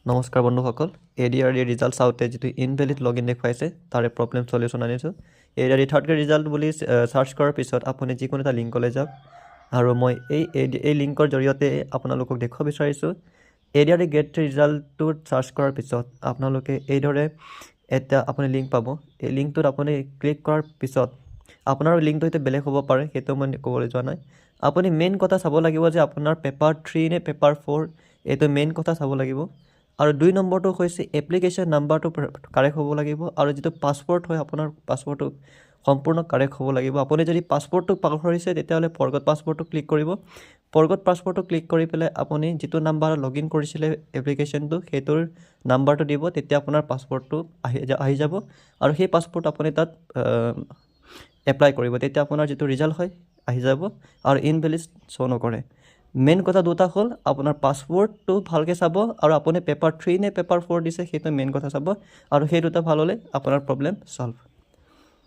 নমস্কাৰ বন্ধুসকল এডিআৰডি ৰিজাল্ট চাওঁতে যিটো ইনভেলিড লগইন দেখুৱাইছে তাৰে প্ৰব্লেম সলিউশ্যন আনিছোঁ এডিআৰডি থাৰ্ড গ্ৰেড ৰিজাল্ট বুলি সাৰ্চ কৰাৰ পিছত আপুনি যিকোনো এটা লিংকলৈ যাওক আৰু মই এই লিংকৰ জৰিয়তে আপোনালোকক দেখুৱাব বিচাৰিছোঁ এডিআৰডি গ্ৰেড ৰিজাল্টটো সাৰ্চ কৰাৰ পিছত আপোনালোকে এইদৰে এটা আপুনি লিংক পাব এই লিংকটোত আপুনি ক্লিক কৰাৰ পিছত আপোনাৰ লিংকটো হয়তো বেলেগ হ'ব পাৰে সেইটো মই ক'বলৈ যোৱা নাই আপুনি মেইন কথা চাব লাগিব যে আপোনাৰ পেপাৰ 3 নে পেপাৰ 4 এইটো মেইন কথা চাব লাগিব আৰু 2 নম্বৰটো হৈছে এপ্লিকেশ্যন নাম্বাৰটো কাৰেক্ট হ'ব লাগিব আৰু যেটো পাছপোৰ্ট হয় আপোনাৰ পাছপোৰ্টটো সম্পূৰ্ণ কাৰেক্ট হ'ব লাগিব আপুনি যদি পাছপোৰ্টটো পাহৰিছে তেতিয়াহলে ফৰগট পাছপোৰ্টটো ক্লিক কৰিব ফৰগট পাছপোৰ্টটো ক্লিক কৰি পেলাই আপুনি যেটো নাম্বাৰ লগইন কৰিছিলে এপ্লিকেশ্যনটো হেতৰ নাম্বাৰটো দিব তেতিয়া আপোনাৰ পাছপোৰ্টটো আহি যাব আৰু সেই পাছপোৰ্ট আপুনি তাত এপ্লাই কৰিব তেতিয়া আপোনাৰ যেটো ৰিজাল্ট হয় আহি যাব আৰু ইনভেলিড শো নকৰে মেইন কথা দুটা হল আপোনাৰ পাছপোৰ্টটো ভালকে চাব আৰু আপুনি পেপাৰ 3 নে পেপাৰ 4 দিছে হেতু মেইন কথা চাব আৰু সেই দুটা ভাল হলে আপোনাৰ প্ৰব্লেম সলভ